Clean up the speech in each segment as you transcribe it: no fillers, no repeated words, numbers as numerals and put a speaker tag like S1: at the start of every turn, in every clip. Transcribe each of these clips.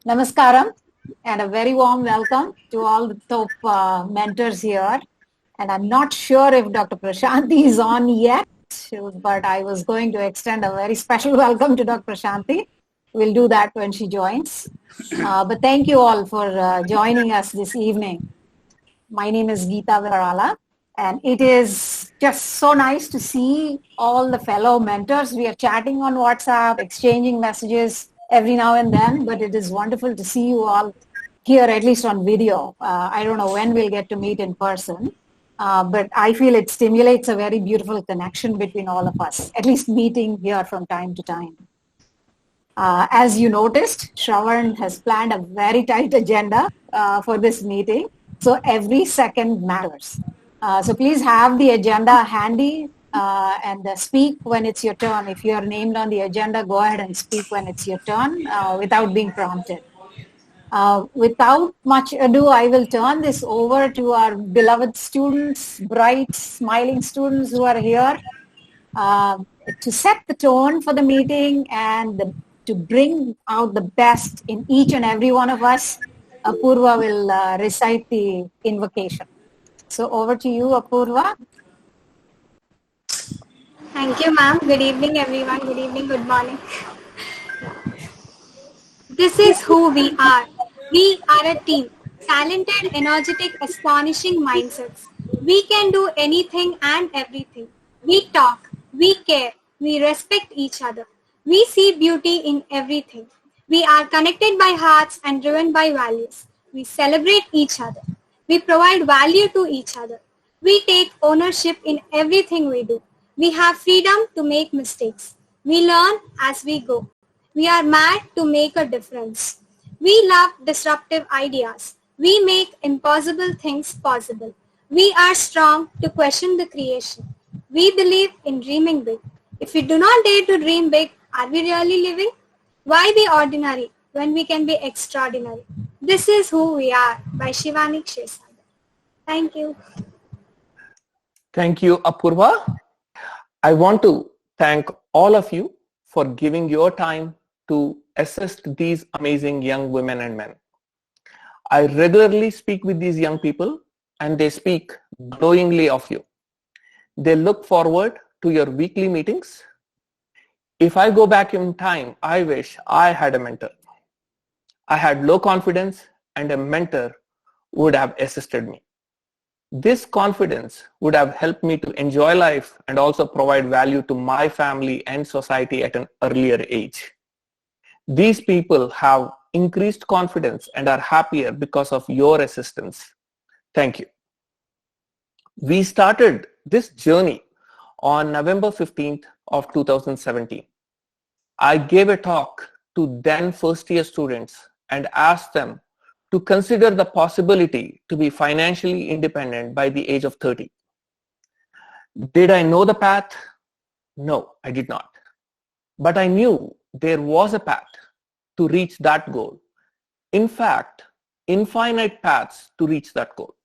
S1: Namaskaram and a very warm welcome to all the top mentors here. And I'm not sure if Dr. Prashanti is on yet, but I was going to extend a very special welcome to Dr. Prashanti. We'll do that when she joins. But thank you all for joining us this evening. My name is Geeta Virala, and it is just so nice to see all the fellow mentors. We are chatting on WhatsApp, exchanging messages every now and then, but it is wonderful to see you all here, at least on video. I don't know when we'll get to meet in person, but I feel it stimulates a very beautiful connection between all of us, at least meeting here from time to time. As you noticed, Shravan has planned a very tight agenda for this meeting. So every second matters. So please have the agenda handy and speak when it's your turn. If you're named on the agenda, go ahead and speak when it's your turn without being prompted. Without much ado, I will turn this over to our beloved students, bright, smiling students who are here to set the tone for the meeting and to bring out the best in each and every one of us. Apurva will recite the invocation. So over to you, Apurva.
S2: Thank you, ma'am. Good evening, everyone. Good evening, good morning. This is who we are. We are a team. Talented, energetic, astonishing mindsets. We can do anything and everything. We talk. We care. We respect each other. We see beauty in everything. We are connected by hearts and driven by values. We celebrate each other. We provide value to each other. We take ownership in everything we do. We have freedom to make mistakes. We learn as we go. We are mad to make a difference. We love disruptive ideas. We make impossible things possible. We are strong to question the creation. We believe in dreaming big. If we do not dare to dream big, are we really living? Why be ordinary when we can be extraordinary? This is who we are by Shivani Kshesagar. Thank you.
S3: Thank you, Apurva. I want to thank all of you for giving your time to assist these amazing young women and men. I regularly speak with these young people and they speak glowingly of you. They look forward to your weekly meetings. If I go back in time, I wish I had a mentor. I had low confidence and a mentor would have assisted me. This confidence would have helped me to enjoy life and also provide value to my family and society at an earlier age. These people have increased confidence and are happier because of your assistance. Thank you. We started this journey on November 15th of 2017. I gave a talk to then first year students and asked them to consider the possibility to be financially independent by the age of 30. Did I know the path? No, I did not. But I knew there was a path to reach that goal. In fact, infinite paths to reach that goal.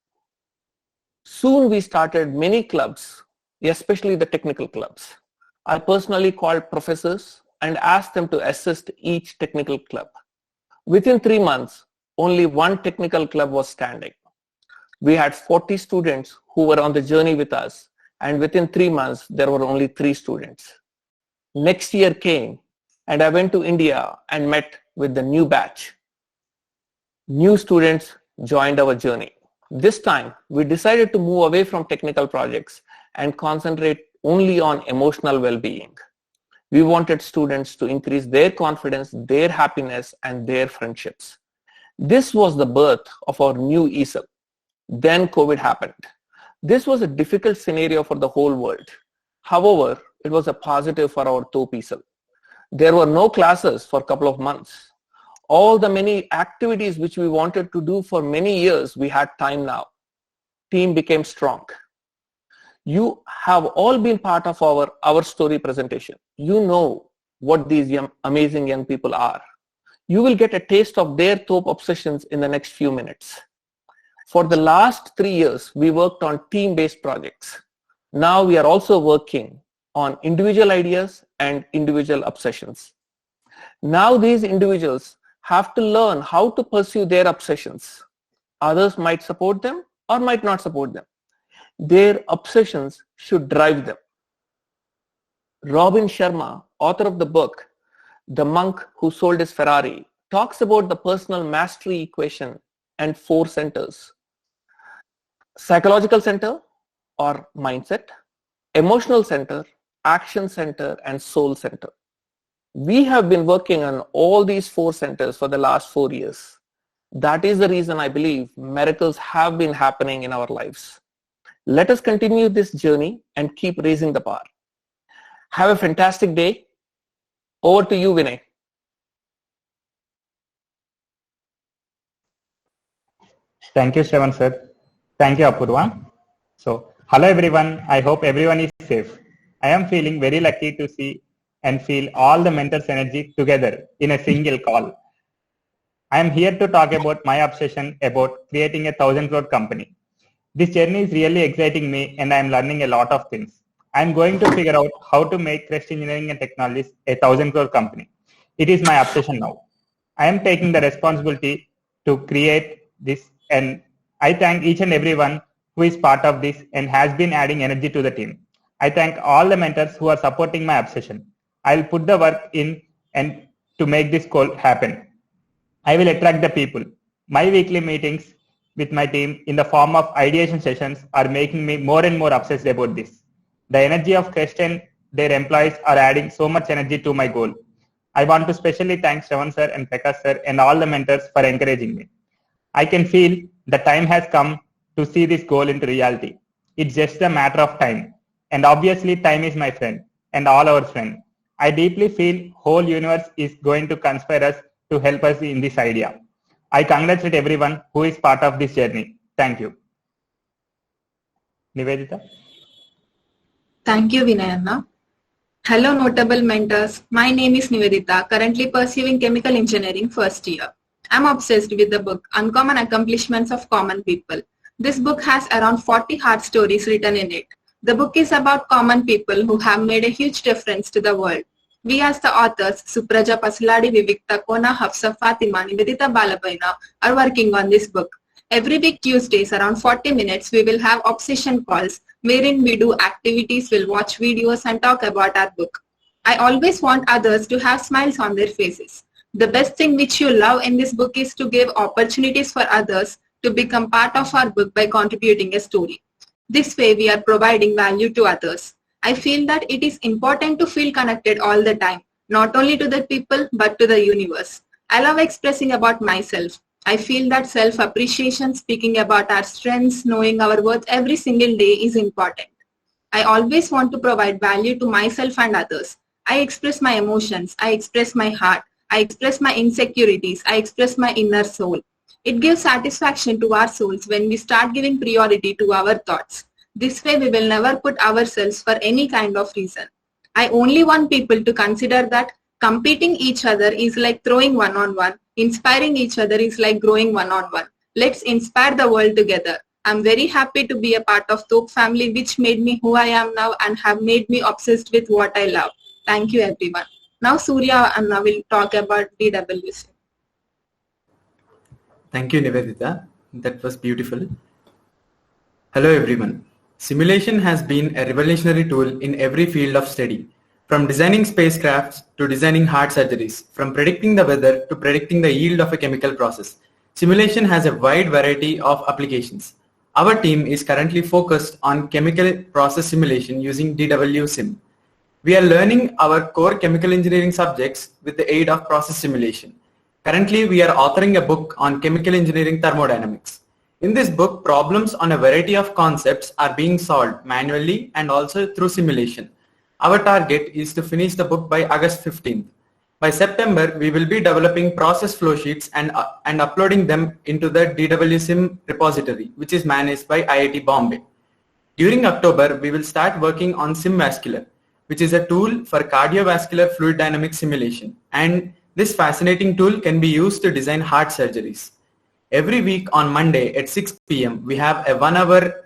S3: Soon we started many clubs, especially the technical clubs. I personally called professors and asked them to assist each technical club. Within 3 months, only one technical club was standing. We had 40 students who were on the journey with us, and within 3 months, there were only 3 students. Next year came, and I went to India and met with the new batch. New students joined our journey. This time, we decided to move away from technical projects and concentrate only on emotional well-being. We wanted students to increase their confidence, their happiness, and their friendships. This was the birth of our new ESOL. Then COVID happened. This was a difficult scenario for the whole world. However, it was a positive for our top ESOL. There were no classes for a couple of months. All the many activities which we wanted to do for many years, we had time now. Team became strong. You have all been part of our story presentation. You know what these amazing young people are. You will get a taste of their top obsessions in the next few minutes. For the last 3 years, we worked on team-based projects. Now we are also working on individual ideas and individual obsessions. Now these individuals have to learn how to pursue their obsessions. Others might support them or might not support them. Their obsessions should drive them. Robin Sharma, author of the book, The Monk Who Sold His Ferrari, talks about the personal mastery equation and 4 centers. Psychological center or mindset, emotional center, action center, and soul center. We have been working on all these 4 centers for the last 4 years. That is the reason I believe miracles have been happening in our lives. Let us continue this journey and keep raising the bar. Have a fantastic day. Over to you, Vinay.
S4: Thank you, Shravan sir. Thank you, Apurva. So, hello everyone. I hope everyone is safe. I am feeling very lucky to see and feel all the mentors' energy together in a single call. I am here to talk about my obsession about creating a 1,000 crore company. This journey is really exciting me and I am learning a lot of things. I am going to figure out how to make Crest Engineering and Technologies a 1,000 crore company. It is my obsession now. I am taking the responsibility to create this, and I thank each and everyone who is part of this and has been adding energy to the team. I thank all the mentors who are supporting my obsession. I'll put the work in and to make this goal happen. I will attract the people. My weekly meetings with my team in the form of ideation sessions are making me more and more obsessed about this. The energy of Crest and their employees are adding so much energy to my goal. I want to specially thank Shravan sir and Prakash sir and all the mentors for encouraging me. I can feel the time has come to see this goal into reality. It's just a matter of time. And obviously time is my friend and all our friend. I deeply feel whole universe is going to conspire us to help us in this idea. I congratulate everyone who is part of this journey. Thank you. Nivedita.
S5: Thank you, Vinayanna. Hello, notable mentors. My name is Nivedita, currently pursuing chemical engineering first year. I'm obsessed with the book Uncommon Accomplishments of Common People. This book has around 40 heart stories written in it. The book is about common people who have made a huge difference to the world. We as the authors, Supraja Pasladi, Vivikta Kona, Hafsa Fatima, Nivedita Balabaina, are working on this book. Every week Tuesdays around 40 minutes, we will have obsession calls wherein we do activities, we'll watch videos and talk about our book. I always want others to have smiles on their faces. The best thing which you love in this book is to give opportunities for others to become part of our book by contributing a story. This way we are providing value to others. I feel that it is important to feel connected all the time, not only to the people but to the universe. I love expressing about myself. I feel that self-appreciation, speaking about our strengths, knowing our worth every single day is important. I always want to provide value to myself and others. I express my emotions. I express my heart. I express my insecurities. I express my inner soul. It gives satisfaction to our souls when we start giving priority to our thoughts. This way we will never put ourselves for any kind of reason. I only want people to consider that competing each other is like throwing one-on-one. Inspiring each other is like growing one-on-one. Let's inspire the world together. I'm very happy to be a part of Thope family, which made me who I am now and have made me obsessed with what I love. Thank you everyone. Now Surya Anna will talk about DWC.
S6: Thank you, Nivedita. That was beautiful. Hello everyone. Simulation has been a revolutionary tool in every field of study. From designing spacecrafts to designing heart surgeries, from predicting the weather to predicting the yield of a chemical process, simulation has a wide variety of applications. Our team is currently focused on chemical process simulation using DWSim. We are learning our core chemical engineering subjects with the aid of process simulation. Currently, we are authoring a book on chemical engineering thermodynamics. In this book, problems on a variety of concepts are being solved manually and also through simulation. Our target is to finish the book by August 15th. By September, we will be developing process flow sheets and uploading them into the DWSim repository, which is managed by IIT Bombay. During October, we will start working on SimVascular, which is a tool for cardiovascular fluid dynamics simulation. And this fascinating tool can be used to design heart surgeries. Every week on Monday at 6 p.m., we have a 1-hour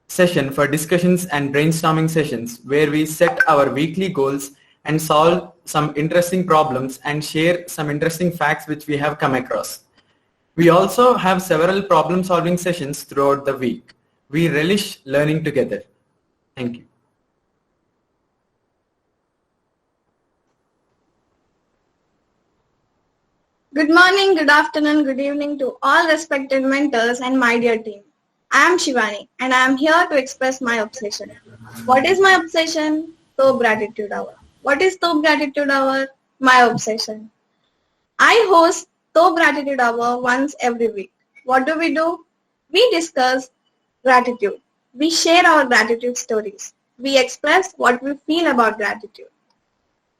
S6: session for discussions and brainstorming sessions where we set our weekly goals and solve some interesting problems and share some interesting facts which we have come across. We also have several problem solving sessions throughout the week. We relish learning together. Thank you.
S7: Good morning, good afternoon, good evening to all respected mentors and my dear team. I am Shivani and I am here to express my obsession. What is my obsession? Top Gratitude Hour. What is Top Gratitude Hour? My obsession. I host Top Gratitude Hour once every week. What do? We discuss gratitude. We share our gratitude stories. We express what we feel about gratitude.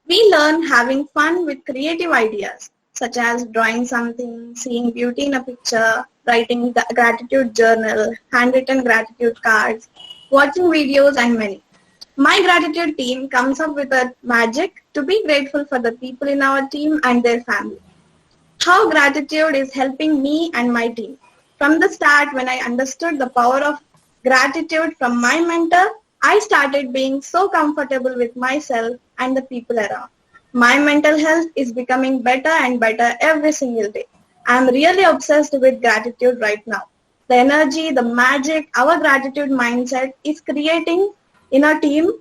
S7: We learn having fun with creative ideas, such as drawing something, seeing beauty in a picture, writing the gratitude journal, handwritten gratitude cards, watching videos, and many. My gratitude team comes up with a magic to be grateful for the people in our team and their family. How gratitude is helping me and my team. From the start, when I understood the power of gratitude from my mentor, I started being so comfortable with myself and the people around. My mental health is becoming better and better every single day. I am really obsessed with gratitude right now. The energy, the magic, our gratitude mindset is creating in our team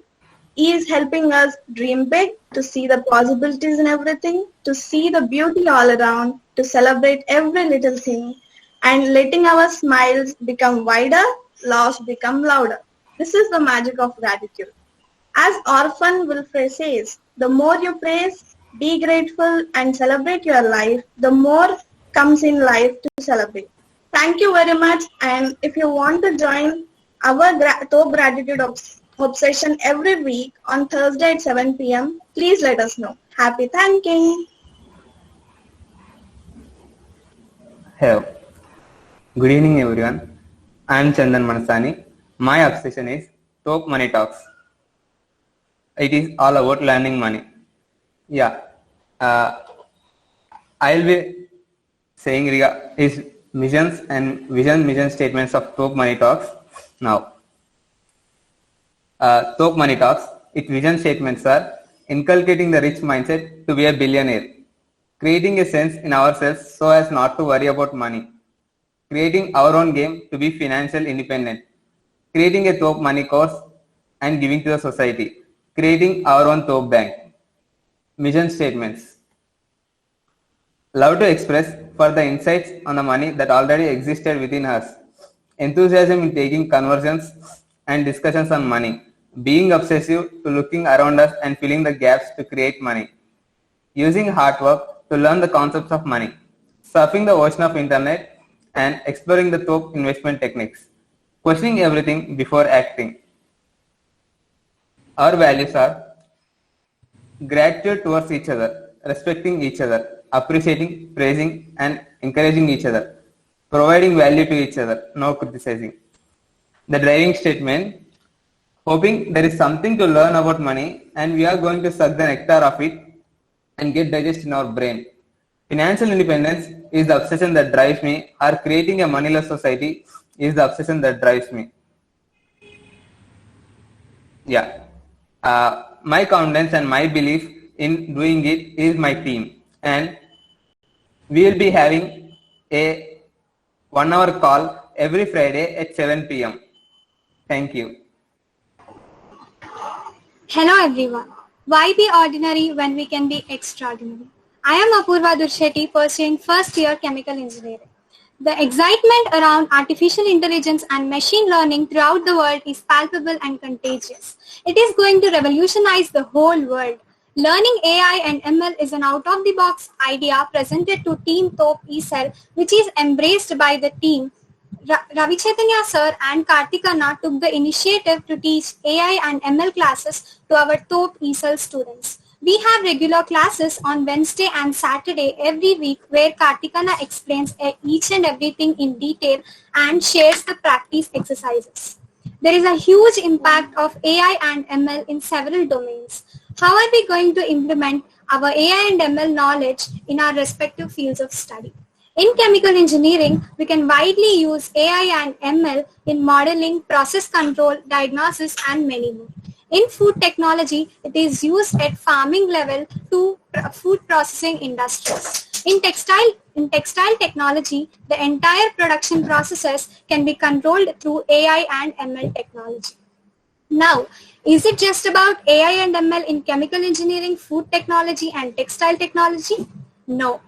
S7: is helping us dream big, to see the possibilities in everything, to see the beauty all around, to celebrate every little thing, and letting our smiles become wider, laughs become louder. This is the magic of gratitude. As Orphan Wilfred says, the more you praise, be grateful and celebrate your life, the more comes in life to celebrate. Thank you very much, and if you want to join our Top Gratitude Obsession every week on Thursday at 7 p.m., please let us know. Happy thanking!
S8: Hello. Good evening everyone. I am Chandan Manasani. My obsession is Top Money Talks. It is all about learning money. I'll be saying his missions and mission statements of Top Money Talks now. Top Money Talks, its vision statements are inculcating the rich mindset to be a billionaire, creating a sense in ourselves so as not to worry about money, creating our own game to be financial independent, creating a top money course and giving to the society, creating our own top bank. Mission statements. Love to express for the insights on the money that already existed within us. Enthusiasm in taking conversions and discussions on money. Being obsessive to looking around us and filling the gaps to create money. Using hard work to learn the concepts of money. Surfing the ocean of internet and exploring the top investment techniques. Questioning everything before acting. Our values are gratitude towards each other, respecting each other, appreciating, praising and encouraging each other, providing value to each other, no criticizing. The driving statement, hoping there is something to learn about money and we are going to suck the nectar of it and get digest in our brain. Financial independence is the obsession that drives me, or creating a moneyless society is the obsession that drives me. My confidence and my belief in doing it is my team, and we will be having a 1 hour call every Friday at 7 p.m. Thank you.
S2: Hello everyone. Why be ordinary when we can be extraordinary? I am Apurva Durshetty, pursuing first year chemical engineering. The excitement around artificial intelligence and machine learning throughout the world is palpable and contagious. It is going to revolutionize the whole world. Learning AI and ML is an out-of-the-box idea presented to Team Top ECell, which is embraced by the team. Ravi Chaitanya sir and Kartikana took the initiative to teach AI and ML classes to our Top ECell students. We have regular classes on Wednesday and Saturday every week where Kartikana explains each and everything in detail and shares the practice exercises. There is a huge impact of AI and ML in several domains. How are we going to implement our AI and ML knowledge in our respective fields of study? In chemical engineering, we can widely use AI and ML in modeling, process control, diagnosis, and many more. In food technology, it is used at farming level to food processing industries. In textile technology, the entire production processes can be controlled through AI and ML technology. Now, is it just about AI and ML in chemical engineering, food technology, and textile technology? No.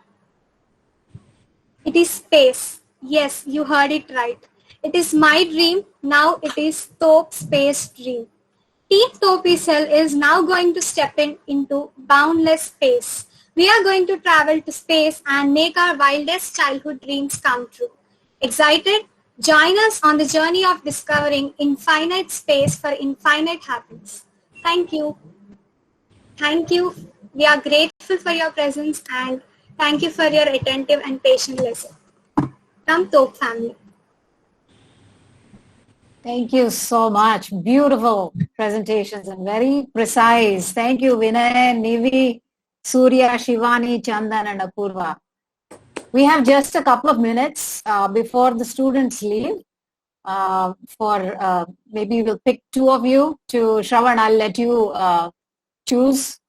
S2: It is space. Yes, you heard it right. It is my dream. Now it is Thope's space dream. Team Thope Cell is now going to step into boundless space. We are going to travel to space and make our wildest childhood dreams come true. Excited? Join us on the journey of discovering infinite space for infinite happiness. Thank you. Thank you. We are grateful for your presence and thank you for your attentive and patient listening. From Thope family.
S1: Thank you so much. Beautiful presentations and very precise. Thank you, Vinay, Nivi, Surya, Shivani, Chandan, and Apurva. We have just a couple of minutes before the students leave. Maybe we'll pick two of you. Shravan, I'll let you choose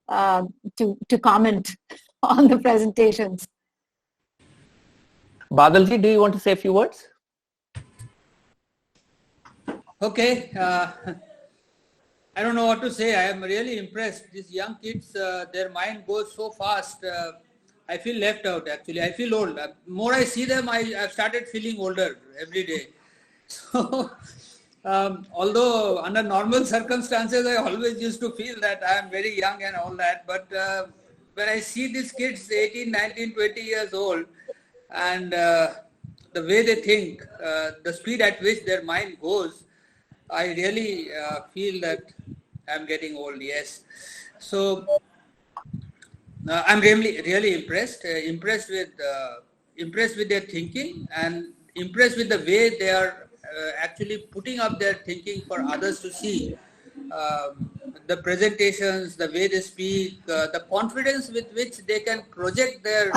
S1: to comment on the presentations.
S3: Badalji, do you want to say a few words?
S9: Okay, I don't know what to say. I am really impressed. These young kids, their mind goes so fast. I feel left out actually. I feel old. More I see them, I've started feeling older every day. So, although under normal circumstances, I always used to feel that I am very young and all that. But when I see these kids, 18, 19, 20 years old, and the way they think, the speed at which their mind goes, I really feel that I'm getting old, yes. So I'm really impressed, impressed with their thinking and impressed with the way they are actually putting up their thinking for others to see. The presentations, the way they speak, the confidence with which they can project their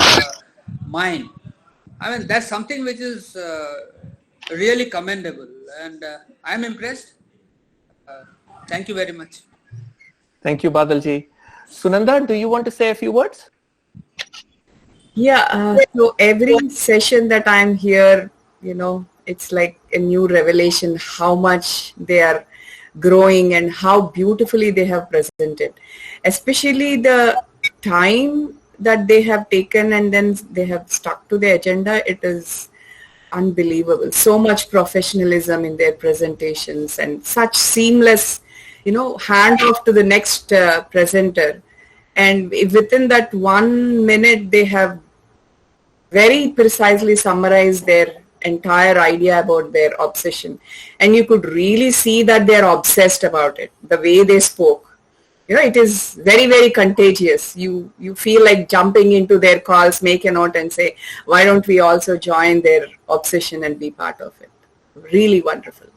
S9: mind. I mean, that's something which is really commendable, and I'm impressed. Thank you very much.
S3: Thank you, Badalji. Sunanda, do you want to say a few words?
S10: Yeah, so every session that I'm here, it's like a new revelation how much they are growing and how beautifully they have presented. Especially the time that they have taken and then they have stuck to the agenda, it is unbelievable. So much professionalism in their presentations and such seamless, hand off to the next presenter. And within that 1 minute, they have very precisely summarized their entire idea about their obsession. And you could really see that they're obsessed about it, the way they spoke. It is very, very contagious. You feel like jumping into their calls, make a note and say, why don't we also join their obsession and be part of it? Really wonderful.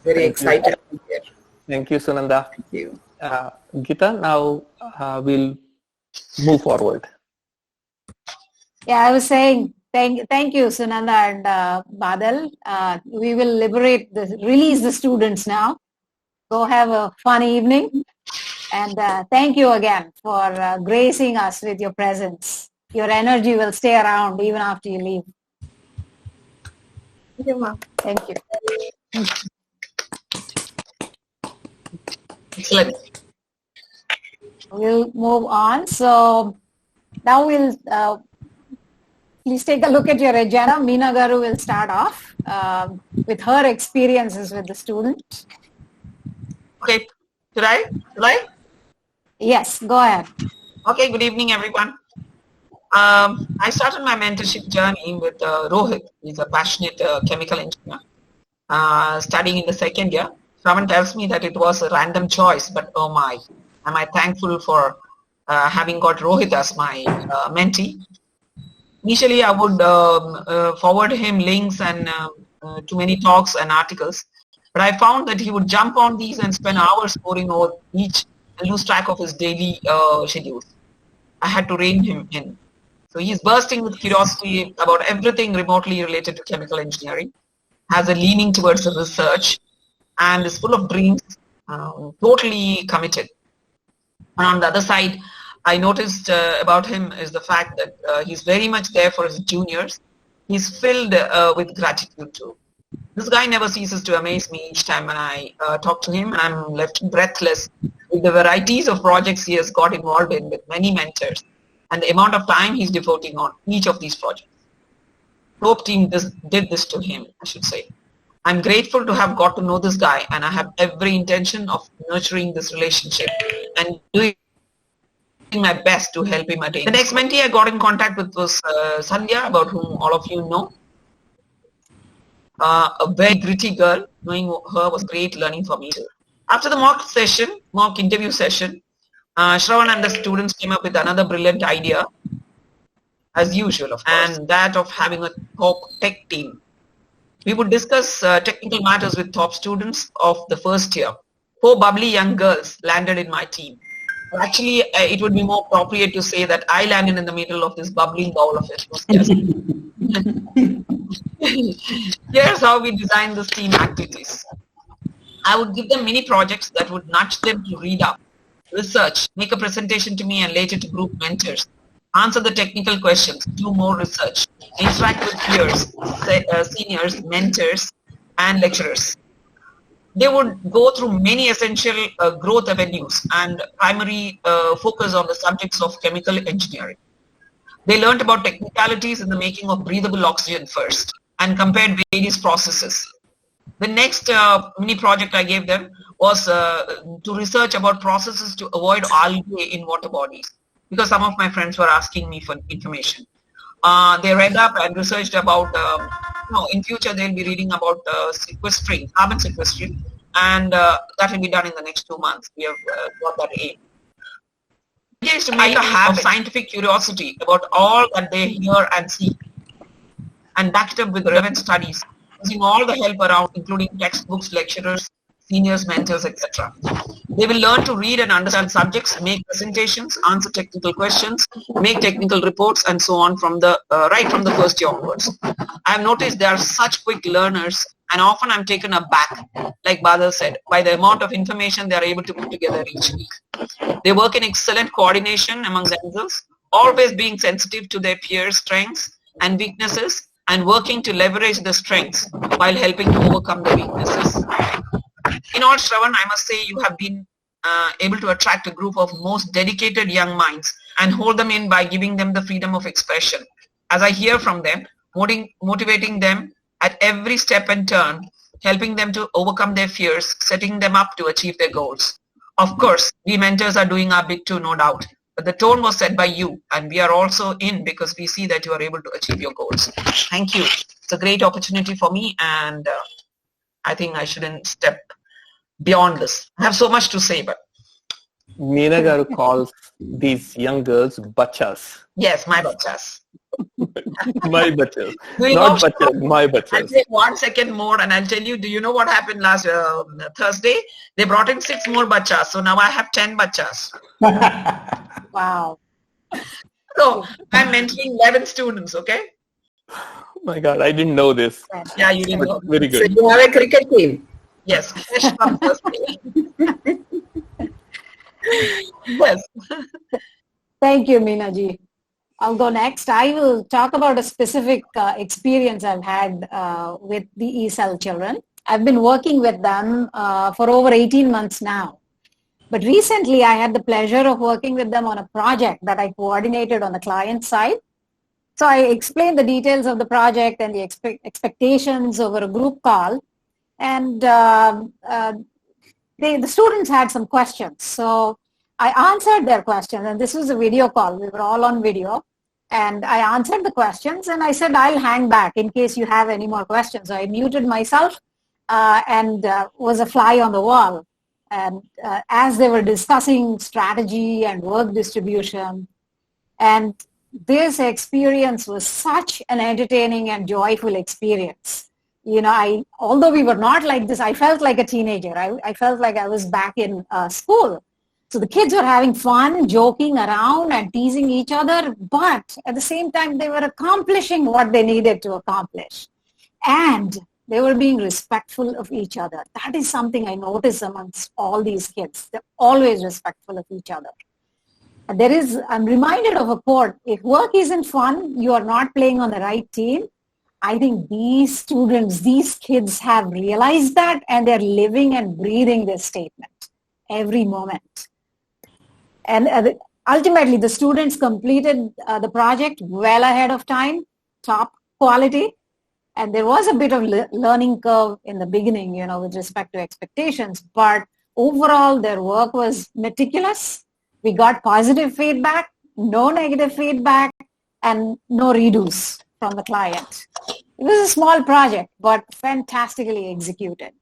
S10: Very excited to be here.
S3: Thank you, Sunanda.
S10: Thank you.
S3: Gita, now we'll move forward.
S1: Yeah, I was saying thank you, Sunanda and Badal. We will release the students now. Go have a fun evening. And thank you again for gracing us with your presence. Your energy will stay around even after you leave.
S7: Thank you, ma'am.
S1: Thank you.
S10: Excellent.
S1: We'll move on. So now we'll please take a look at your agenda. Meena Garu will start off with her experiences with the students.
S11: Okay, should I?
S1: Yes, go ahead.
S11: Okay, good evening, everyone. I started my mentorship journey with Rohit. He's a passionate chemical engineer, studying in the second year. Someone tells me that it was a random choice, but oh my, am I thankful for having got Rohit as my mentee. Initially, I would forward him links and to many talks and articles, but I found that he would jump on these and spend hours poring over each and lose track of his daily schedules. I had to rein him in. So he's bursting with curiosity about everything remotely related to chemical engineering, has a leaning towards research, and is full of dreams, totally committed. And on the other side, I noticed about him is the fact that he's very much there for his juniors. He's filled with gratitude too. This guy never ceases to amaze me each time when I talk to him, and I'm left breathless with the varieties of projects he has got involved in with many mentors and the amount of time he's devoting on each of these projects. Hope team did this to him, I should say. I'm grateful to have got to know this guy, and I have every intention of nurturing this relationship and doing my best to help him attain. The next mentee I got in contact with was Sandhya, about whom all of you know. A very gritty girl. Knowing her was great learning for me too. After the mock interview session, Shravan and the students came up with another brilliant idea, as usual, of course, and that of having a top tech team. We would discuss technical matters with top students of the first year. 4 bubbly young girls landed in my team. Actually, it would be more appropriate to say that I landed in the middle of this bubbling bowl of enthusiasm. Here's how we designed this team activities. I would give them mini projects that would nudge them to read up, research, make a presentation to me and later to group mentors, answer the technical questions, do more research, interact with peers, seniors, mentors, and lecturers. They would go through many essential growth avenues and primary focus on the subjects of chemical engineering. They learned about technicalities in the making of breathable oxygen first and compared various processes. The next mini project I gave them was to research about processes to avoid algae in water bodies, because some of my friends were asking me for information. They read up and researched about, in future they'll be reading about carbon sequestration, and that will be done in the next 2 months. We have got that aim. The idea is to make a habit of scientific curiosity about all that they hear and see, and back it up with relevant studies, using all the help around, including textbooks, lecturers, seniors, mentors, etc. They will learn to read and understand subjects, make presentations, answer technical questions, make technical reports, and so on from the right from the first year onwards. I have noticed they are such quick learners, and often I'm taken aback, like Badal said, by the amount of information they are able to put together each week. They work in excellent coordination among themselves, always being sensitive to their peers' strengths and weaknesses, and working to leverage the strengths while helping to overcome the weaknesses. In all, Shravan, I must say you have been able to attract a group of most dedicated young minds and hold them in by giving them the freedom of expression. As I hear from them, motivating them at every step and turn, helping them to overcome their fears, setting them up to achieve their goals. Of course, we mentors are doing our bit too, no doubt. But the tone was set by you, and we are also in because we see that you are able to achieve your goals. Thank you. It's a great opportunity for me, and I think I shouldn't step beyond this. I have so much to say, but
S3: Meena Garu calls these young girls bachas.
S11: Yes, my bachas.
S3: My bachas. Not bachas, my bachas.
S11: I'll take 1 second more and I'll tell you, do you know what happened last Thursday? They brought in 6 more bachas. So now I have 10 bachas.
S1: Wow.
S11: So I'm mentoring 11 students, okay?
S3: Oh my God, I didn't know this.
S11: Yeah, you didn't know.
S3: Very good.
S10: So you have a cricket team?
S11: Yes. Yes.
S1: Thank you, Meena ji. I'll go next. I will talk about a specific experience I've had with the ESL children. I've been working with them for over 18 months now. But recently I had the pleasure of working with them on a project that I coordinated on the client side. So I explained the details of the project and the expectations over a group call. And the students had some questions. So I answered their questions, and this was a video call. We were all on video. And I answered the questions, and I said, I'll hang back in case you have any more questions. So I muted myself and was a fly on the wall. And as they were discussing strategy and work distribution, and this experience was such an entertaining and joyful experience. You know, although we were not like this, I felt like a teenager. I felt like I was back in school. So the kids were having fun, joking around and teasing each other, but at the same time, they were accomplishing what they needed to accomplish. And They were being respectful of each other. That is something I notice amongst all these kids. They're always respectful of each other. I'm reminded of a quote, if work isn't fun, you are not playing on the right team. I think these students, these kids have realized that, and they're living and breathing this statement every moment. And ultimately, the students completed the project well ahead of time, top quality. And there was a bit of learning curve in the beginning, with respect to expectations. But overall, their work was meticulous. We got positive feedback, no negative feedback, and no redos from the client. It was a small project, but fantastically executed.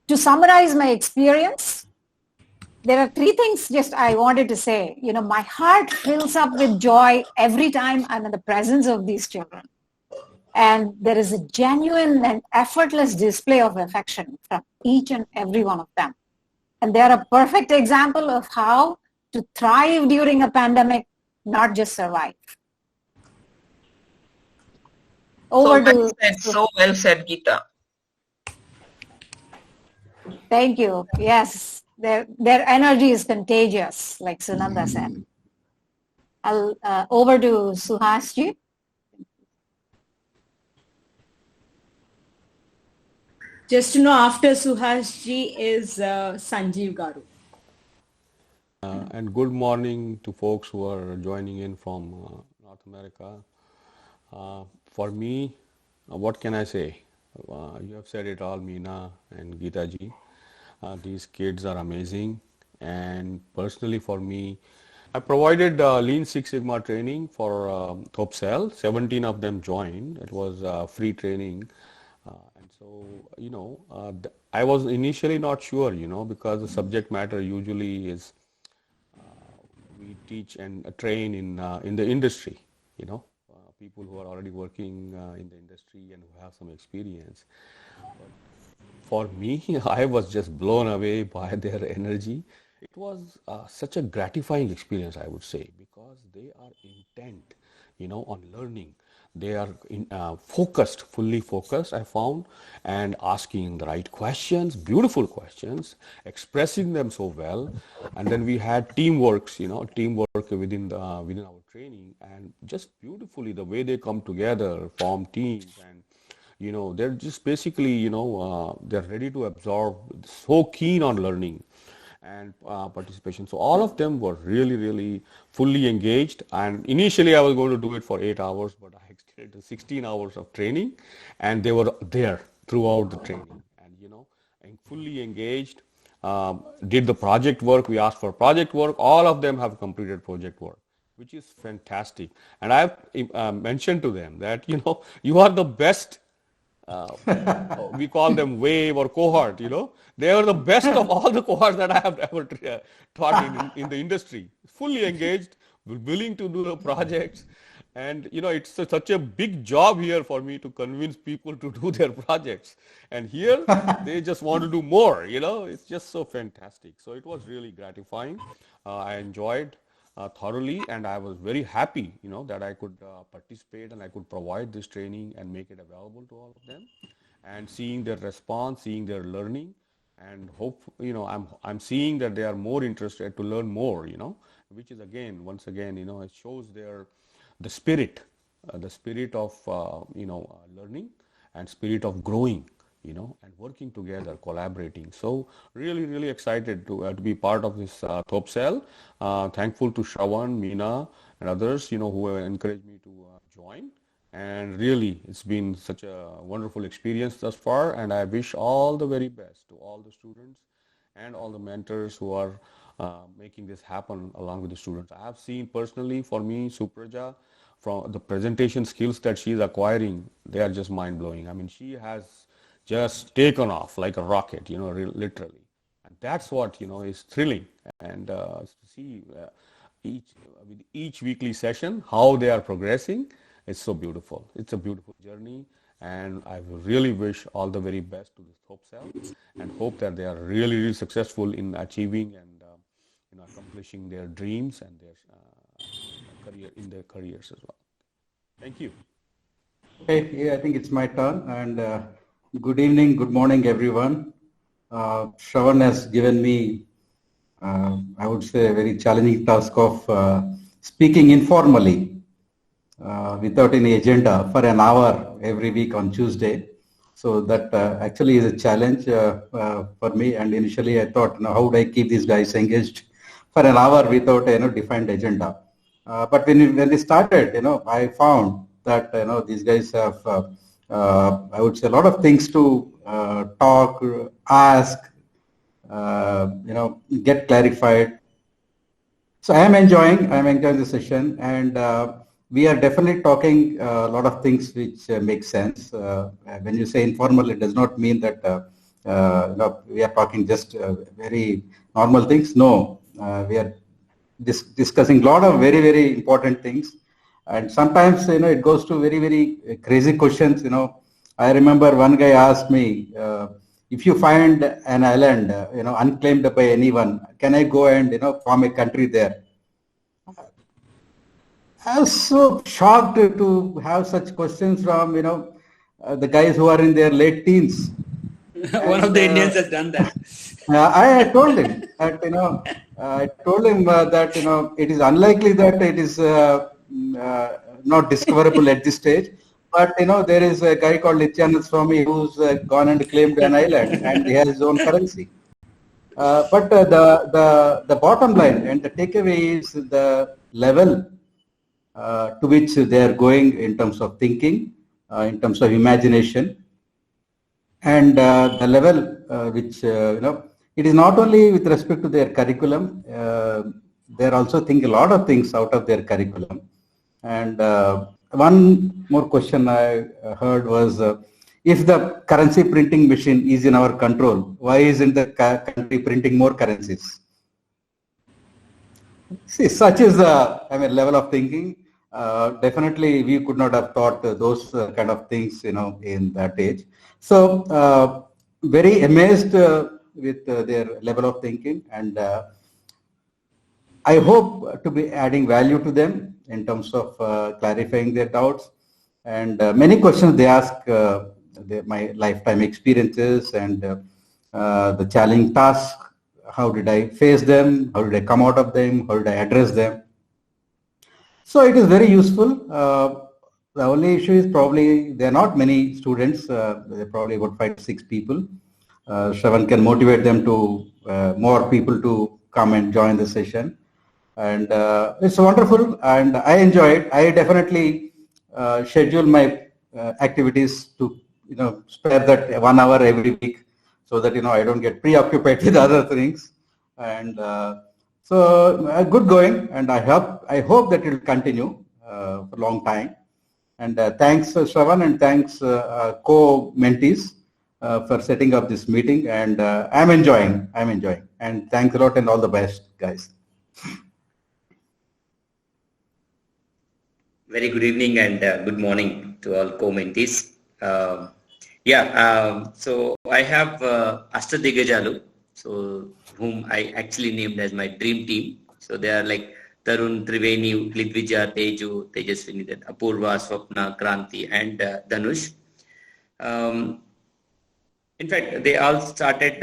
S1: To summarize my experience, there are three things just I wanted to say. My heart fills up with joy every time I'm in the presence of these children. And there is a genuine and effortless display of affection from each and every one of them. And they're a perfect example of how to thrive during a pandemic, not just survive.
S11: So well said, Geeta.
S1: Thank you. Yes, their energy is contagious, like Sunanda said. Over to Suhasji.
S12: Just to know, after Suhasji is Sanjeev Garu.
S13: And good morning to folks who are joining in from North America. For me, what can I say? You have said it all, Meena and Geeta ji. These kids are amazing. And personally for me, I provided Lean Six Sigma training for TOPSEL. 17 of them joined. It was free training. And so, I was initially not sure, because the subject matter usually is we teach and train in the industry, people who are already working in the industry and who have some experience. But for me, I was just blown away by their energy. It was such a gratifying experience, I would say, because they are intent, on learning. They are focused, fully focused, I found, and asking the right questions, beautiful questions, expressing them so well. And then we had teamwork within our training, and just beautifully the way they come together, form teams, and they're just basically they're ready to absorb, so keen on learning and participation. So all of them were really, really fully engaged. And initially I was going to do it for 8 hours, but I extended to 16 hours of training, and they were there throughout the training, and fully engaged. Did the project work. We asked for project work. All of them have completed project work, which is fantastic. And I've mentioned to them that, you are the best. We call them wave or cohort, they are the best of all the cohorts that I have ever taught in the industry. Fully engaged, willing to do the projects. And, it's such a big job here for me to convince people to do their projects. And here they just want to do more, it's just so fantastic. So it was really gratifying. I enjoyed thoroughly, and I was very happy, that I could participate and I could provide this training and make it available to all of them, and seeing their response, seeing their learning, and hope, I'm seeing that they are more interested to learn more, which is once again, it shows the spirit of, learning and spirit of growing, and working together, collaborating. So really, really excited to be part of this TOPSEL. Thankful to Shravan, Meena, and others, who have encouraged me to join. And really, it's been such a wonderful experience thus far. And I wish all the very best to all the students and all the mentors who are making this happen along with the students. I have seen personally, for me, Supraja, from the presentation skills that she's acquiring, they are just mind-blowing. I mean, she has just taken off like a rocket, literally. And that's what, is thrilling. And to see with each weekly session, how they are progressing, it's so beautiful. It's a beautiful journey. And I really wish all the very best to this TOPSEL, and hope that they are really, really successful in achieving and accomplishing their dreams and their careers as well. Thank you.
S14: Okay, I think it's my turn, and Good evening, good morning, everyone. Shravan has given me, I would say, a very challenging task of speaking informally without any agenda for an hour every week on Tuesday. So that actually is a challenge for me. And initially I thought, how would I keep these guys engaged for an hour without defined agenda? But when we started, I found that these guys have, I would say, a lot of things to talk, ask, get clarified. So I am enjoying the session, and we are definitely talking a lot of things which make sense. When you say informal, it does not mean that we are talking just very normal things. No, we are discussing a lot of very, very important things. And sometimes, it goes to very, very crazy questions. I remember one guy asked me, if you find an island, unclaimed by anyone, can I go and, form a country there? I was so shocked to have such questions from, the guys who are in their late teens.
S9: One of the Indians has done that.
S14: I told him that, that, it is unlikely that it is not discoverable at this stage. But, there is a guy called Nityanand Swami who's gone and claimed an island, and he has his own currency. But the bottom line and the takeaway is the level to which they are going in terms of thinking, in terms of imagination, and the level which, it is not only with respect to their curriculum, they are also thinking a lot of things out of their curriculum. And one more question I heard was, if the currency printing machine is in our control, why isn't the country printing more currencies? See, such is the level of thinking. Definitely, we could not have thought those kind of things, in that age. So, very amazed with their level of thinking, and I hope to be adding value to them in terms of clarifying their doubts. And many questions they ask, my lifetime experiences and the challenging tasks. How did I face them? How did I come out of them? How did I address them? So it is very useful. The only issue is probably there are not many students. There are probably about 5 to 6 people. Shravan can motivate them to more people to come and join the session. And it's wonderful, and I enjoy it. I definitely schedule my activities to spare that 1 hour every week, so that I don't get preoccupied with other things. And so good going, and I hope that it will continue for a long time. And thanks Shravan, and thanks co-mentees for setting up this meeting. And I'm enjoying. And thanks a lot, and all the best, guys.
S15: Very good evening and good morning to all co-mentees. So I have Ashtadigajalu, so whom I actually named as my dream team. So they are like Tarun, Triveni, Lidvija, Teju, Tejaswini, Apurva, Swapna, Kranti, and Dhanush. In fact, they all started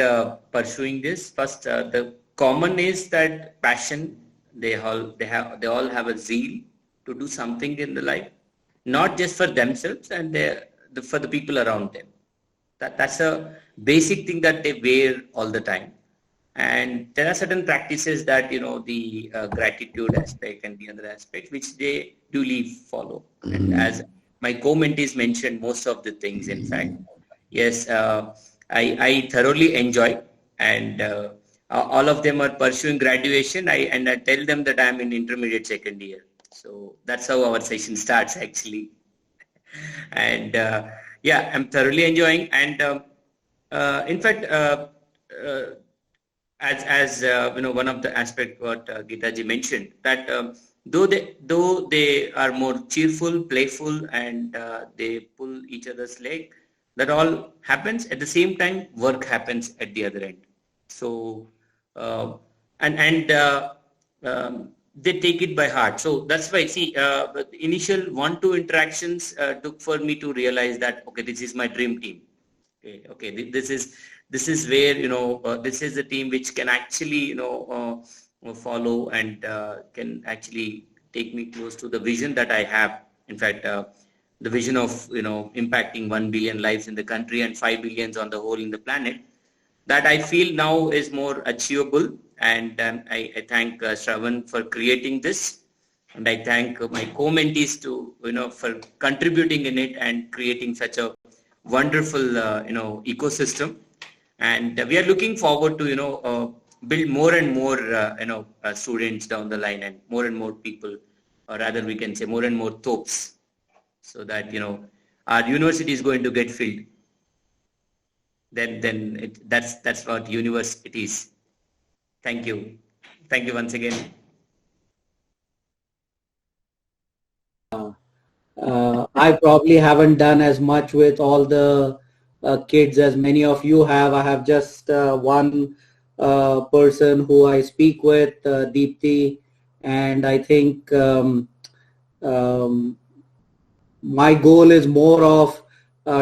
S15: pursuing this. First, the common is that passion. They all have a zeal to do something in the life, not just for themselves and for the people around them. That's a basic thing that they wear all the time. And there are certain practices that, the gratitude aspect and the other aspects, which they duly follow. And as my co-mentees mentioned, most of the things, in fact, yes, I thoroughly enjoy, and all of them are pursuing graduation. And I tell them that I'm in intermediate second year. So that's how our session starts, actually. And I'm thoroughly enjoying. And in fact, as one of the aspects what Geetaji mentioned, that though they are more cheerful, playful, and they pull each other's leg, that all happens at the same time. Work happens at the other end. So they take it by heart. So that's why, see, the initial 1-2 interactions took for me to realize that, okay, this is my dream team. Okay. This is where, this is a team which can actually, follow and can actually take me close to the vision that I have. In fact, the vision of, impacting 1 billion lives in the country and 5 billions on the whole in the planet, that I feel now is more achievable. And I thank Shravan for creating this. And I thank my co-mentees for contributing in it and creating such a wonderful, ecosystem. And we are looking forward to, build more and more, students down the line, and more people, or rather we can say more and more TOPs, so that, our university is going to get filled. Then that's what universe it is. Thank you. Thank you once again.
S16: I probably haven't done as much with all the kids as many of you have. I have just one person who I speak with, Deepthi, and I think my goal is more of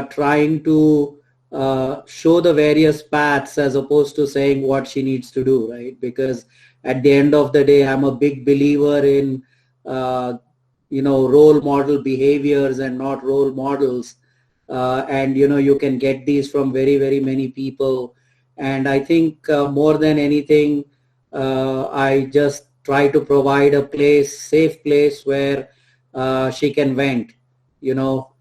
S16: trying to show the various paths as opposed to saying what she needs to do, right? Because at the end of the day, I'm a big believer in role model behaviors and not role models. And you can get these from very, very many people. And I think more than anything, I just try to provide a safe place where she can vent,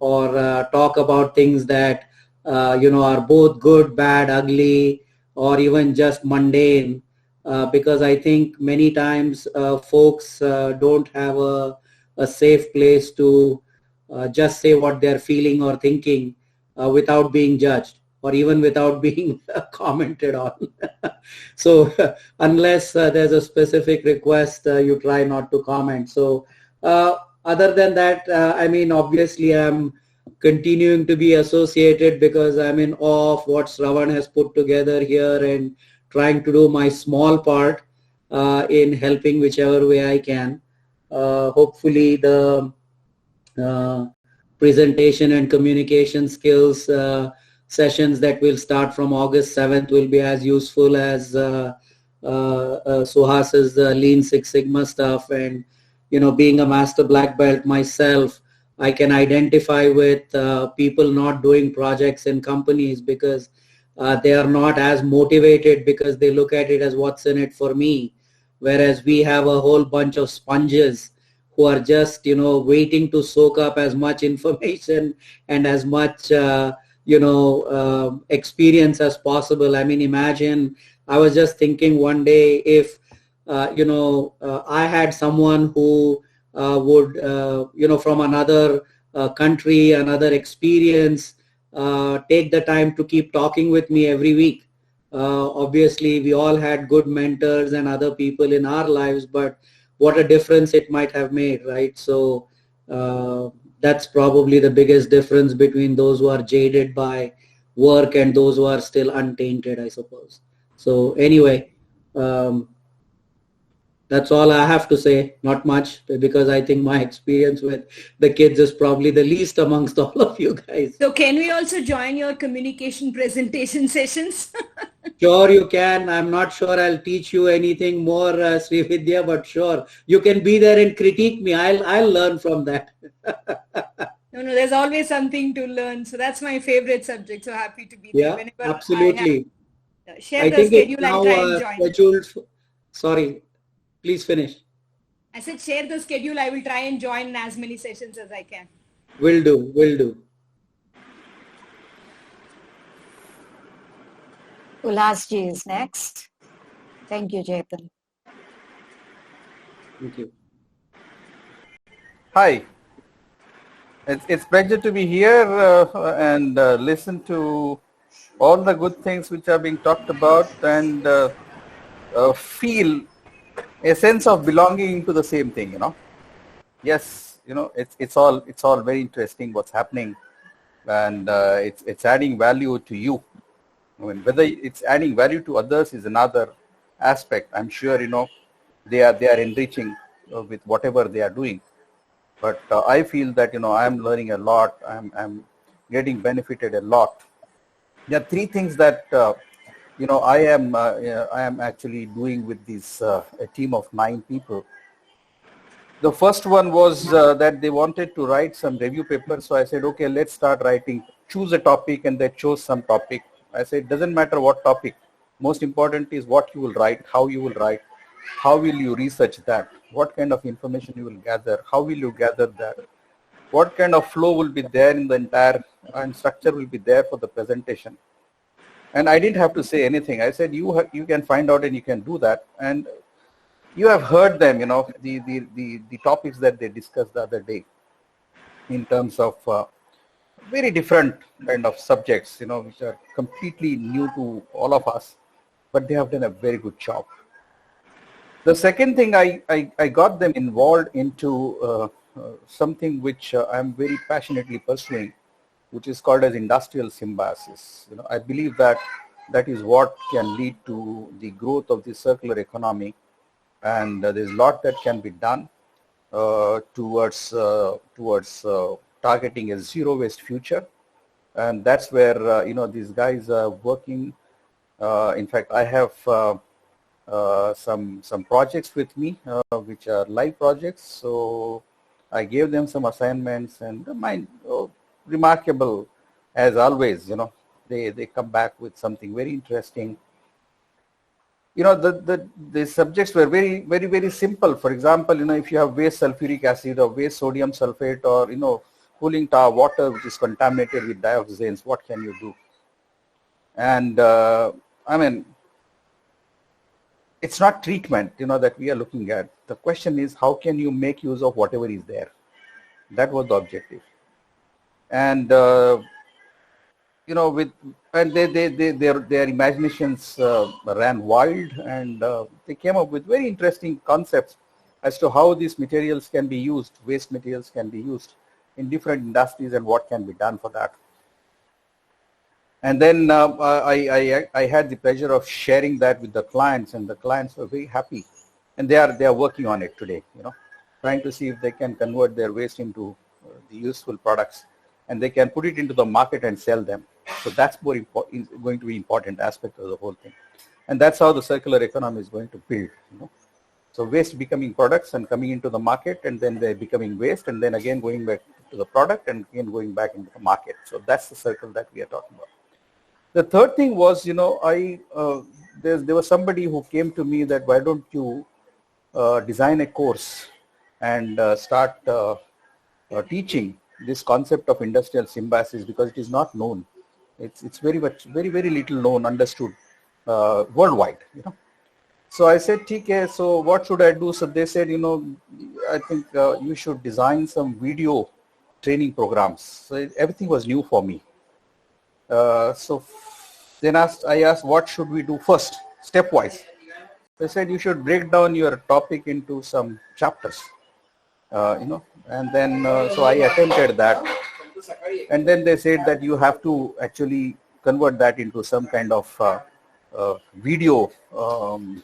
S16: or talk about things that, are both good, bad, ugly, or even just mundane. Because I think many times folks don't have a safe place to just say what they're feeling or thinking without being judged or even without being commented on. So unless there's a specific request, you try not to comment. So other than that, obviously I'm continuing to be associated because I'm in awe of what Shravan has put together here and trying to do my small part in helping whichever way I can. Hopefully the presentation and communication skills sessions that will start from August 7th will be as useful as Suhas's Lean Six Sigma stuff. And, being a master black belt myself, I can identify with people not doing projects in companies because they are not as motivated because they look at it as what's in it for me. Whereas we have a whole bunch of sponges who are just, waiting to soak up as much information and as much, experience as possible. Imagine, I was just thinking one day if, I had someone who would, from another country, another experience, take the time to keep talking with me every week. Obviously, we all had good mentors and other people in our lives, but what a difference it might have made, right? So that's probably the biggest difference between those who are jaded by work and those who are still untainted, I suppose. So anyway, that's all I have to say. Not much, because I think my experience with the kids is probably the least amongst all of you guys.
S12: So can we also join your communication presentation sessions?
S16: Sure, you can. I'm not sure I'll teach you anything more, Srividya, but sure, you can be there and critique me. I'll learn from that.
S12: No, there's always something to learn. So that's my favorite subject. So happy to be there.
S16: Yeah,
S12: Whenever
S16: absolutely.
S12: Share the schedule, I'll try and join.
S16: Scheduled. Sorry, please finish.
S12: I said share the schedule. I will try and join as many sessions as I can.
S16: Will do.
S1: Ulasji is next. Thank you, Chetan.
S16: Thank you.
S14: Hi. It's pleasure to be here and listen to all the good things which are being talked about and feel a sense of belonging to the same thing, Yes, it's all very interesting what's happening, and it's adding value to you. Whether it's adding value to others is another aspect. I'm sure they are enriching with whatever they are doing. But I feel that I'm learning a lot. I'm getting benefited a lot There are three things that I am actually doing with this a team of 9 people. The first one was that they wanted to write some review paper. So I said, okay, let's start writing. Choose a topic, and they chose some topic. I said, it doesn't matter what topic. Most important is what you will write, how you will write, how will you research that, what kind of information you will gather, how will you gather that, what kind of flow will be there in the entire and structure will be there for the presentation. And I didn't have to say anything. I said, you can find out and you can do that. And you have heard them, the topics that they discussed the other day in terms of very different kind of subjects, which are completely new to all of us, but they have done a very good job. The second thing, I got them involved into something which I'm very passionately pursuing, which is called as industrial symbiosis. I believe that is what can lead to the growth of the circular economy. And there's a lot that can be done towards targeting a zero waste future, and that's where these guys are working. In fact, I have some projects with me which are live projects. So I gave them some assignments, and remarkable as always. They come back with something very interesting. The subjects were very, very, very simple. For example, if you have waste sulfuric acid or waste sodium sulfate, or, cooling tower water which is contaminated with dioxins, what can you do? And it's not treatment, that we are looking at. The question is, how can you make use of whatever is there? That was the objective. And their imaginations ran wild, and they came up with very interesting concepts as to how these materials can be used, waste materials can be used in different industries, and what can be done for that. And then I had the pleasure of sharing that with the clients, and the clients were very happy, and they are working on it today, trying to see if they can convert their waste into the useful products, and they can put it into the market and sell them. So that's going to be important aspect of the whole thing. And that's how the circular economy is going to build. So waste becoming products and coming into the market, and then they're becoming waste, and then again going back to the product, and again going back into the market. So that's the circle that we are talking about. The third thing was, there was somebody who came to me that, why don't you design a course and start teaching this concept of industrial symbiosis, because it is not known. It's very little known, understood worldwide. So I said, TK, so what should I do? So they said, I think you should design some video training programs. So everything was new for me. So then I asked, what should we do first, stepwise? They said, you should break down your topic into some chapters, and then so I attempted that. And then they said that you have to actually convert that into some kind of video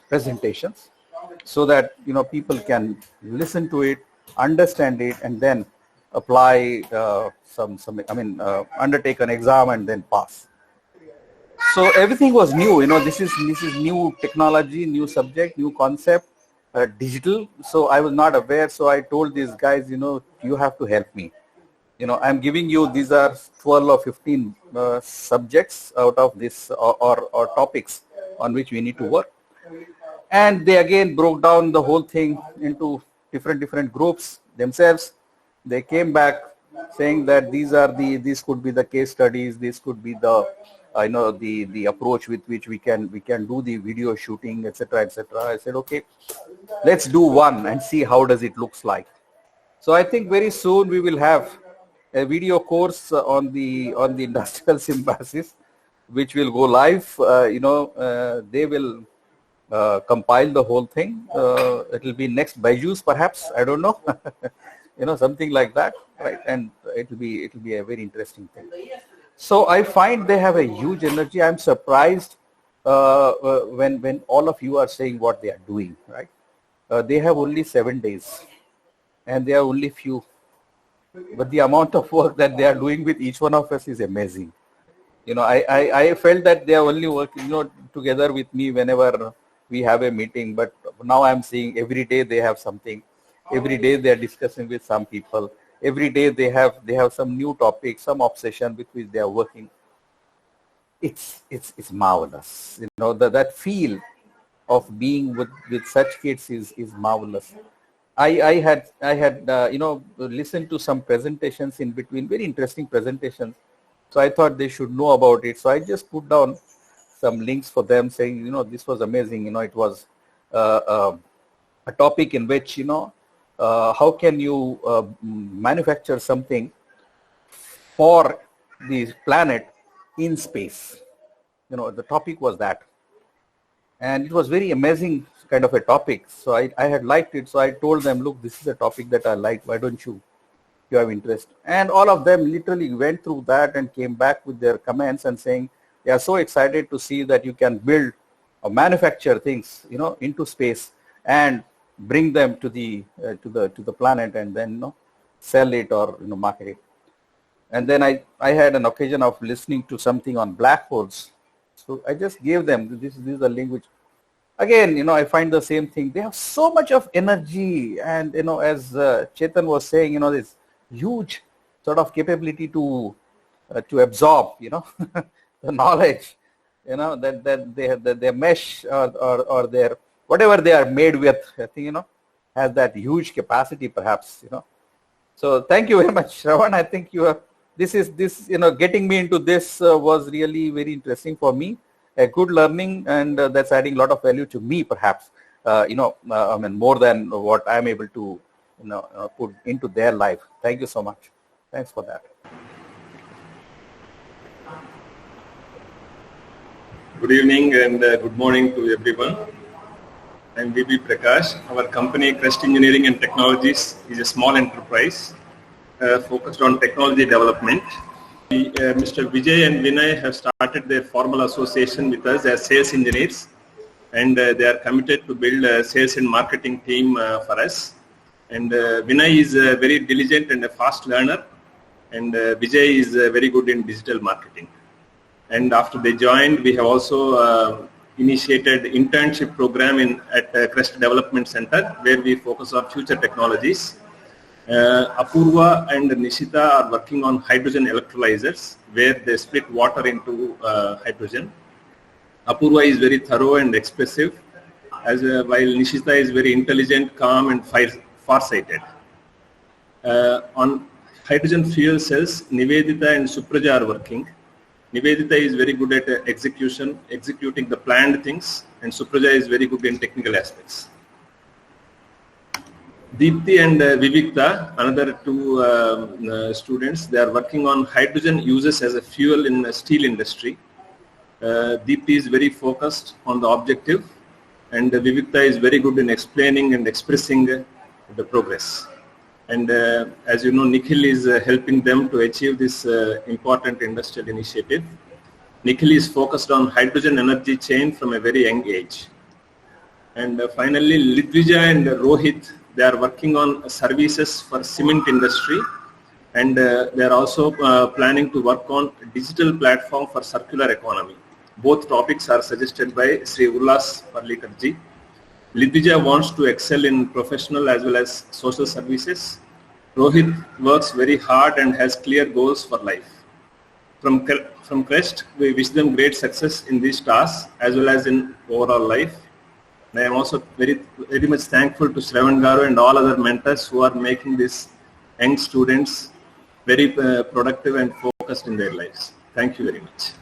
S14: presentations, so that people can listen to it, understand it, and then apply undertake an exam and then pass. So everything was new. This is new technology, new subject, new concept, digital. So I was not aware. So I told these guys, you have to help me. I'm giving you, these are 12 or 15 subjects out of this or topics on which we need to work. And they again broke down the whole thing into different groups themselves. They came back saying that these could be the case studies, this could be the the approach with which we can do the video shooting, etc., etc. I said, okay, let's do one and see how does it looks like. So I think very soon we will have a video course on the industrial symbiosis, which will go live. They will compile the whole thing. It will be next Byju's, perhaps. I don't know. Something like that, right? And it will be a very interesting thing. So I find they have a huge energy. I'm surprised when all of you are saying what they are doing, right? They have only 7 days, and they are only few. But the amount of work that they are doing with each one of us is amazing. I felt that they are only working, together with me whenever we have a meeting. But now I'm seeing every day they have something. Every day they are discussing with some people. Every day they have some new topic, some obsession with which they are working. It's marvelous. That feel of being with such kids is marvelous. I had listened to some presentations in between, very interesting presentations. So I thought they should know about it. So I just put down some links for them saying, this was amazing. It was a topic in which, how can you manufacture something for the planet in space? The topic was that. And it was very amazing kind of a topic. So I had liked it. So I told them, look, this is a topic that I like. Why don't you have interest? And all of them literally went through that and came back with their comments and saying they are so excited to see that you can build or manufacture things, into space and bring them to the planet and then sell it or market it. And then I had an occasion of listening to something on black holes. So I just gave them this is a link which, again, I find the same thing. They have so much of energy, and as Chetan was saying, this huge sort of capability to absorb, the knowledge, that their mesh or their whatever they are made with, I think, has that huge capacity, perhaps, So thank you very much, Shravan. I think getting me into this was really very interesting for me. A good learning, and that's adding a lot of value to me, perhaps, more than what I'm able to, put into their life. Thank you so much. Thanks for that.
S17: Good evening and good morning to everyone. I'm V.B. Prakash. Our company, Crest Engineering and Technologies, is a small enterprise focused on technology development. Mr. Vijay and Vinay have started their formal association with us as sales engineers, and they are committed to build a sales and marketing team for us. And Vinay is very diligent and a fast learner, and Vijay is very good in digital marketing. And after they joined, we have also initiated internship program at Crest Development Center, where we focus on future technologies. Apurva and Nishita are working on hydrogen electrolyzers, where they split water into hydrogen. Apurva is very thorough and expressive, while Nishita is very intelligent, calm, and far-sighted. On hydrogen fuel cells, Nivedita and Supraja are working. Nivedita is very good at executing the planned things, and Supraja is very good in technical aspects. Deepthi and Vivikta, another two students, they are working on hydrogen uses as a fuel in the steel industry. Deepthi is very focused on the objective, and Vivikta is very good in explaining and expressing the progress. And as you know, Nikhil is helping them to achieve this important industrial initiative. Nikhil is focused on hydrogen energy chain from a very young age. And finally, Lidvija and Rohit, they are working on services for cement industry, and they are also planning to work on digital platform for circular economy. Both topics are suggested by Sri Ullas Parlikarji. Lidvija wants to excel in professional as well as social services. Rohit works very hard and has clear goals for life. From Crest, we wish them great success in these tasks as well as in overall life. And I am also very much thankful to Shravan Garu and all other mentors who are making these young students very productive and focused in their lives. Thank you very much.